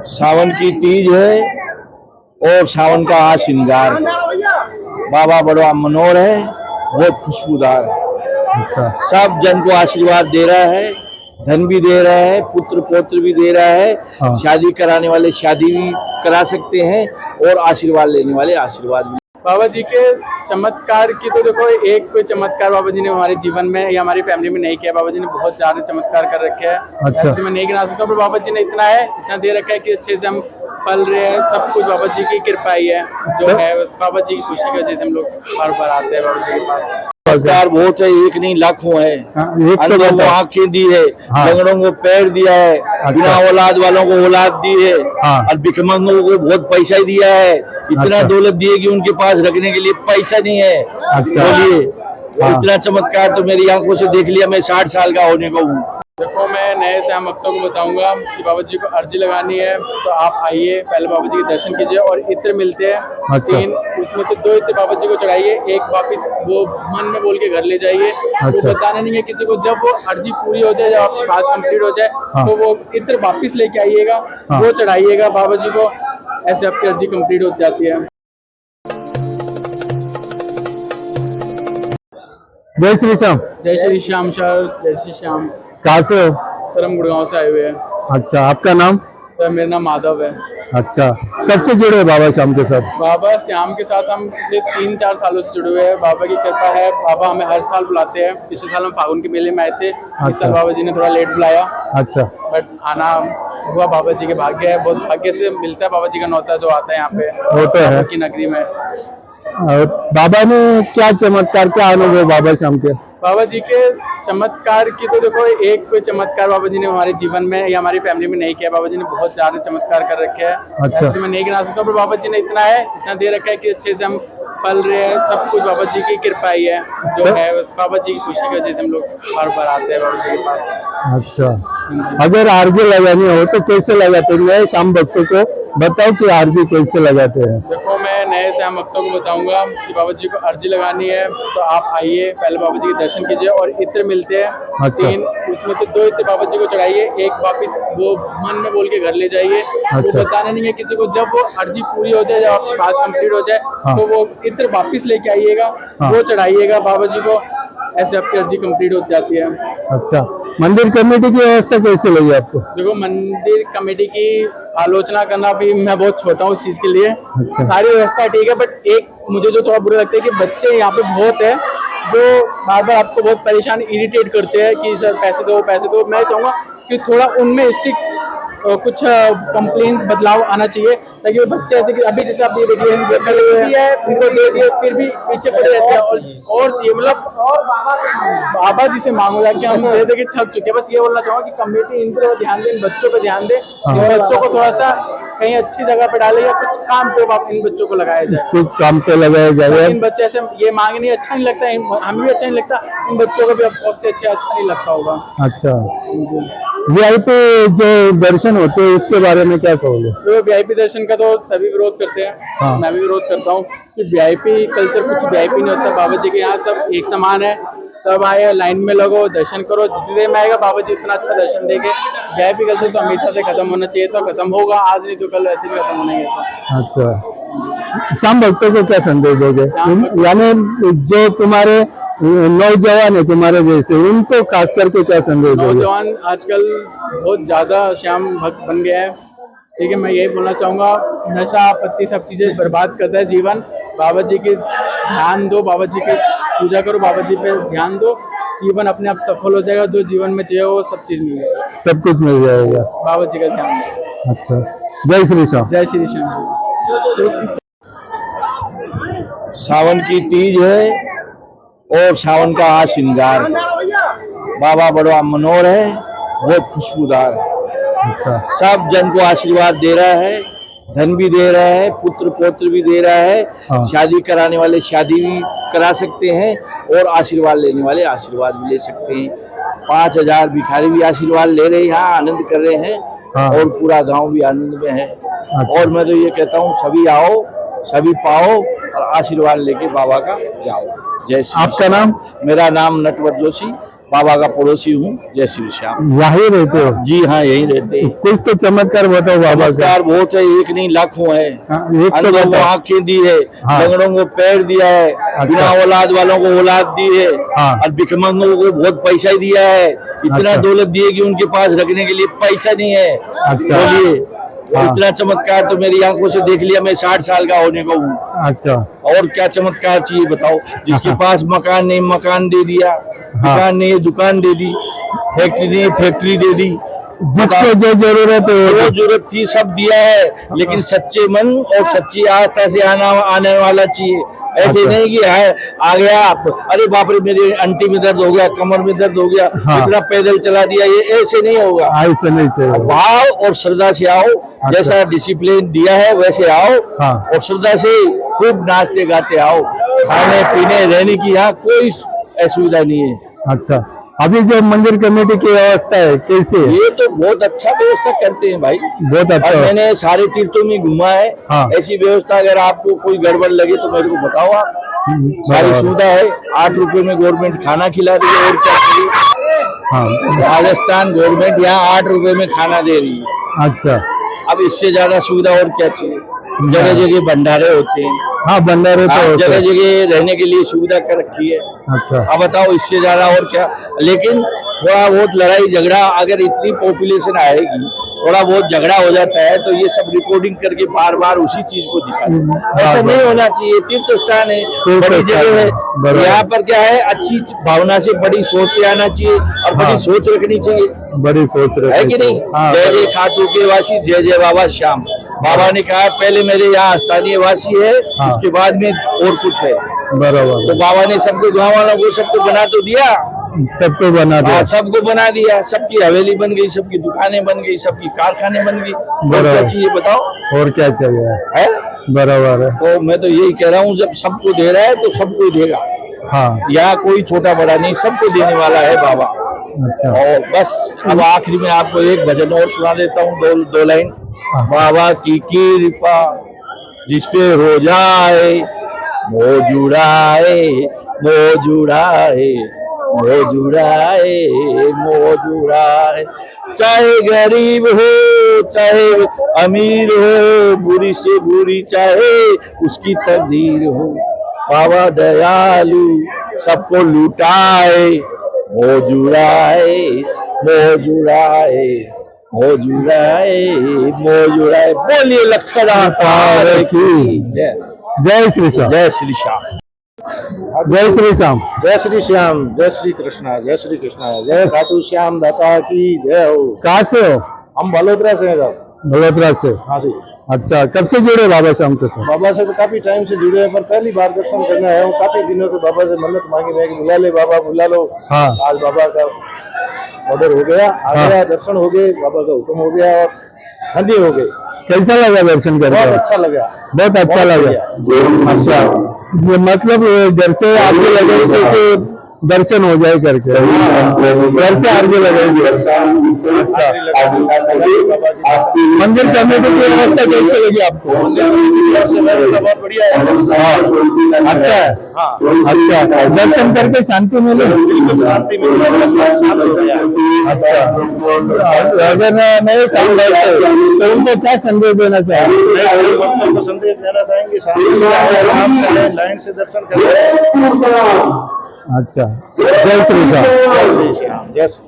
सावन की तीज है और सावन का आज श्रृंगार। बाबा बड़ा मनोहर है, बहुत खुशबूदार। अच्छा। सब जन को आशीर्वाद दे रहा है, धन भी दे रहा है, पुत्र पौत्र भी दे रहा है। हाँ। शादी कराने वाले शादी भी करा सकते हैं और आशीर्वाद लेने वाले आशीर्वाद भी। बाबा जी के चमत्कार की तो देखो, एक कोई चमत्कार बाबा जी ने हमारे जीवन में या हमारी फैमिली में नहीं किया। बाबा जी ने बहुत ज्यादा चमत्कार कर रखे हैं। अच्छा। मैं नहीं गिना सकता, पर बाबा जी ने इतना दे रखा है कि अच्छे से हम पल रहे हैं। सब कुछ बाबा जी की कृपा ही है जो है, बस बाबा जी की खुशी की वजह से हम लोग बार बार आते हैं बाबा जी के पास। चमत्कार बहुत है, एक नहीं लाखों है। एक तो अंधों को आंखें दी है, लंगड़ों को पैर दिया है, बिना औलाद वालों को औलाद दी है, और भिखमंगों को बहुत पैसा दिया है। इतना दौलत दी है कि उनके पास रखने के लिए पैसा नहीं है। अच्छा। बोलिए, इतना चमत्कार तो मेरी आंखों से देख लिया। मैं 60 साल का होने को हूँ। देखो, मैं नए श्याम भक्तों को बताऊंगा कि बाबा जी को अर्जी लगानी है तो आप आइए, पहले बाबा जी के दर्शन कीजिए। और इत्र मिलते हैं। अच्छा। 3, उसमें से 2 इत्र बाबा जी को चढ़ाइए, एक वापिस वो मन में बोल के घर ले जाइए। अच्छा। तो बताना नहीं है किसी को। जब वो अर्जी पूरी हो जाए, जब आपकी बात कंप्लीट हो जाए, तो वो इत्र वापिस लेके आइएगा, वो चढ़ाइएगा बाबा जी को। ऐसे आपकी अर्जी कंप्लीट हो जाती है। जय श्री श्याम। जय श्री श्याम सर, जय श्री श्याम। कहाँ से हो? सर हम गुड़गांव से आए हुए हैं। अच्छा, आपका नाम? सर मेरा नाम माधव है। अच्छा, कब से जुड़े हो बाबा श्याम के साथ? बाबा श्याम के साथ हम पिछले 3-4 सालों से जुड़े हुए हैं। बाबा की कृपा है, बाबा हमें हर साल बुलाते हैं। पिछले साल हम फागुन के मेले में आए थे। इस साल बाबा जी ने थोड़ा लेट बुलाया। अच्छा। बट आना हुआ, बाबा जी के भाग्य है। बहुत भाग्य से मिलता है बाबा जी का नौता जो आता है यहाँ पे, वो तो है की नगरी में। और बाबा ने क्या चमत्कार, क्या अनुभव बाबा श्याम के? बाबा जी के चमत्कार की तो देखो, एक कोई चमत्कार बाबा जी ने हमारे जीवन में या हमारी फैमिली में नहीं किया। बाबा जी ने बहुत ज्यादा चमत्कार कर रखे हैं। अच्छा। मैं नहीं गिना सकता, पर बाबा जी ने इतना दे रखा है कि अच्छे से हम पल रहे हैं। सब कुछ बाबा जी की कृपा ही है जो है, बस बाबा जी की खुशी की वजह से हम लोग बार बार आते हैं बाबा जी के पास। अच्छा, अगर आरजे लगानी हो तो कैसे लगाते हैं? नए श्याम भक्तों को बताओ कि आरजे कैसे लगाते हैं। देखो, मैं नए श्याम भक्तों को बताऊंगा कि बाबा जी को अर्जी लगानी है तो आप आइए, पहले बाबा जी के दर्शन कीजिए। और इत्र मिलते हैं। अच्छा। 3, उसमें से 2 इत्र बाबा जी को चढ़ाइए, एक वापिस वो मन में बोल के घर ले जाइए। अच्छा। तो बताना नहीं है किसी को। जब वो अर्जी पूरी हो जाए, जब आपकी बात कंप्लीट हो जाए, तो वो इत्र वापिस लेके आइएगा, वो चढ़ाइएगा बाबा जी को। ऐसे आपकी अर्जी कंप्लीट हो जाती है। अच्छा, मंदिर कमेटी की व्यवस्था कैसे लगी आपको? देखो, मंदिर कमेटी की आलोचना करना भी मैं बहुत छोटा हूँ उस चीज के लिए। अच्छा। सारी व्यवस्था ठीक है, बट एक मुझे जो थोड़ा बुरा लगता है कि बच्चे यहाँ पे बहुत है जो बार बार आपको बहुत परेशान इरिटेट करते हैं कि सर पैसे दो पैसे दो। मैं चाहूंगा कि थोड़ा उनमें स्ट्रिक्ट कुछ कंप्लेन बदलाव आना चाहिए, ताकि वो बच्चे ऐसे कि अभी जैसे आप ये देखिए उनको दे दिए फिर भी पीछे पड़े रहते हैं। और चाहिए, मतलब बाबा जी से मांगो जाके, हम दे दे के छक चुके हैं। बस ये बोलना चाहूंगा कि कमेटी इन पर ध्यान दे, इन बच्चों पे ध्यान दे। इन बच्चों को थोड़ा सा कहीं अच्छी जगह पे डाले या कुछ काम पे इन बच्चों को लगाया जाए। कुछ काम पे लगाया जाए। इन बच्चे ऐसे ये मांगने अच्छा नहीं लगता, हमें भी अच्छा नहीं लगता, इन बच्चों को भी उससे अच्छा नहीं लगता होगा। अच्छा, वीआईपी जो दर्शन होते हैं उसके बारे में क्या कहोगे? तो वीआईपी दर्शन का तो सभी विरोध करते हैं। मैं भी विरोध करता हूँ कि वीआईपी कल्चर कुछ वीआईपी नहीं होता। बाबा जी के यहाँ सब एक समान है। सब आए, लाइन में लगो, दर्शन करो। जितनी देर में आएगा बाबा जी इतना अच्छा दर्शन देंगे। वीआईपी कल्चर तो हमेशा से खत्म होना चाहिए था, खत्म होगा आज नहीं तो कल, ऐसे भी खत्म होना ही था। अच्छा, श्याम भक्तों को क्या संदेश दोगे? यानी जो तुम्हारे नौजवान है तुम्हारे जैसे, उनको खास करके क्या संदेश दोगे? नौजवान आजकल बहुत ज्यादा श्याम भक्त बन गया है। ठीक है, मैं यही बोलना चाहूंगा, नशा पत्ती सब चीजें बर्बाद करता है जीवन। बाबा जी के ध्यान दो, बाबा जी की पूजा करो, बाबा जी पे ध्यान दो, जीवन अपने आप सफल हो जाएगा। जो जीवन में चाहिए वो सब चीज मिल जाएगा, सब कुछ मिल जाएगा। बाबा जी का ध्यान दो। अच्छा, जय श्री श्याम। जय श्री श्याम। सावन की तीज है और सावन का आज श्रृंगार। बाबा बड़ा मनोहर है, बहुत खुशबूदार। अच्छा। सब जन को आशीर्वाद दे रहा है, धन भी दे रहा है, पुत्र पौत्र भी दे रहा है। शादी कराने वाले शादी भी करा सकते हैं और आशीर्वाद लेने वाले आशीर्वाद भी ले सकते हैं। 5000 भिखारी भी आशीर्वाद ले रहे हैं, यहाँ आनंद कर रहे हैं। और पूरा गांव भी आनंद में है। अच्छा। और मैं तो ये कहता हूँ सभी आओ, सभी पाओ और आशीर्वाद लेके बाबा का जाओ। जय श्री। आपका नाम? मेरा नाम नटवर जोशी, बाबा का पड़ोसी हूँ। जय श्री श्याम। यही रहते हो? जी हाँ, यहीं रहते हैं। कुछ तो चमत्कार बताओ बाबा का। चमत्कार बहुत है, एक नहीं लाखों है। हाँ, एक तो अंधों को बताओ। आंखें दी है, हाँ। लंगड़ों को पैर दिया है, बिना औलाद वालों को औलाद दी है, हाँ। और भिखमंगों को बहुत पैसा दिया है। इतना अच्छा। दौलत दिए कि उनके पास रखने के लिए पैसा नहीं है। अच्छा। बोलिए, हाँ। इतना चमत्कार तो मेरी आंखों से देख लिया। मैं 60 साल का होने को हूँ। अच्छा। और क्या चमत्कार चाहिए बताओ। जिसके हाँ। पास मकान नहीं, मकान दे दिया। दुकान नहीं है, दुकान दे दी। फैक्ट्री नहीं है, फैक्ट्री दे दी। जिसको जो जरूरत है जो जरूरत थी सब दिया है, लेकिन सच्चे मन और सच्ची आस्था से आने वाला चाहिए। ऐसे अच्छा। नहीं कि है आ गया आप, अरे बाप रे मेरे अंटी में दर्द हो गया, कमर में दर्द हो गया, हाँ। इतना पैदल चला दिया, ये ऐसे नहीं होगा। ऐसे नहीं चाहिए। भाव और श्रद्धा से आओ। जैसा डिसिप्लिन दिया है वैसे आओ। हाँ। और श्रद्धा से खूब नाचते गाते आओ। खाने पीने रहने की यहाँ कोई असुविधा नहीं है। अच्छा, अभी जो मंदिर कमेटी की व्यवस्था है कैसी है? ये तो बहुत अच्छा व्यवस्था करते हैं भाई। बहुत अच्छा। और मैंने सारे तीर्थों में घुमा है। हाँ। ऐसी व्यवस्था अगर आपको कोई गड़बड़ लगे तो मेरे को बताओ आप। सारी बराबर। सुविधा है। 8 रुपए में गवर्नमेंट खाना खिला रही है, और क्या चाहिए। हाँ। राजस्थान गवर्नमेंट यहाँ 8 रुपए में खाना दे रही है। अच्छा। अब इससे ज्यादा सुविधा और क्या चाहिए। जगह जगह भंडारे होते हैं। हाँ, भंडारे तो होते जगह हैं। जगह रहने के लिए सुविधा कर रखी है। अच्छा। अब बताओ इससे ज्यादा और क्या। लेकिन थोड़ा बहुत लड़ाई झगड़ा, अगर इतनी पॉपुलेशन आएगी, थोड़ा बहुत झगड़ा हो जाता है तो ये सब रिकॉर्डिंग करके बार बार उसी चीज को दिखाते। ऐसा नहीं होना चाहिए। तीर्थ स्थान है, बड़ी जगह है। बराबर। यहाँ पर क्या है, अच्छी भावना से, बड़ी सोच से आना चाहिए और बड़ी हाँ। सोच रखनी चाहिए, बड़ी सोच रहे है कि नहीं। हाँ, जय जय खाटू के वासी, जय जय बाबा श्याम। बाबा ने कहा पहले मेरे यहाँ स्थानीय वासी है, हाँ। उसके बाद में और कुछ है। बराबर। तो बाबा ने सबको, गाँव वालों को सबको बना तो दिया। सबको बना दिया। हाँ, सबको बना दिया। सबकी हवेली बन गई, सबकी दुकानें बन गई, सबकी कारखाने बन गई। और बराबर। क्या चाहिए बताओ। और क्या चाहिए? है बराबर है। तो मैं तो यही कह रहा हूँ, जब सबको दे रहा है तो सबको देगा। हाँ। यहाँ कोई छोटा बड़ा नहीं, सबको देने वाला है बाबा। अच्छा। और बस अब आखिरी में आपको एक भजन और सुना देता हूँ, दो लाइन। हाँ। बाबा की कृपा जिस पे हो जाए, वो जुड़ाए, वो जुड़ाए, वो जुड़ाए, वो जुड़ाए। चाहे गरीब हो चाहे अमीर हो, बुरी से बुरी चाहे उसकी तकदीर हो, बाबा दयालु सबको लुटाए, वो जुड़ाए, वो जुड़ाए, वो जुड़ाए, वो जुड़ाए। बोलिए लखनऊ की जय। जय श्री श्याम। जय श्री श्याम। जय श्री श्याम। जय श्री श्याम। जय श्री कृष्णा। जय श्री कृष्णा। जय खाटू श्याम दाता की जय हो। कहाँ से हो? हम बलोदरा से हैं साहब। बड़ोदरा से। हाँ जी। अच्छा, कब से जुड़े बाबा श्याम के साथ? बाबा से तो काफी टाइम से जुड़े हैं, पर पहली बार दर्शन करने आया हूँ। काफी दिनों से बाबा से मन्नत मांगी है कि बुला ले बाबा, बुला लो। हाँ। आज बाबा का ऑर्डर हो गया, आ हाँ। गया, दर्शन हो गए, बाबा का हुक्म हो गया और हंदी हो गई। कैसा लगा दर्शन करके? बहुत अच्छा लगा। बहुत अच्छा लगा। अच्छा, ये मतलब घर से आगे लगेंगे कि दर्शन हो जाए करके? घर से आगे लगेंगे। अच्छा, मंदिर कमेटी की व्यवस्था कैसे लगी आपको? व्यवस्था बहुत बढ़िया है। हाँ। अच्छा है। हाँ, अच्छा, दर्शन करके शांति मिली? बिल्कुल शांति मिली, शांत हो गया। अच्छा, अगर नए साल बैठे तो उनको क्या संदेश देना चाहिए? नए साल भक्तों को संदेश देना चाहेंगे, शांति से आए, आराम से आए, लाइन से दर्शन करें। अच्छा, जय श्री राम। जय श्री श्याम। जय श्री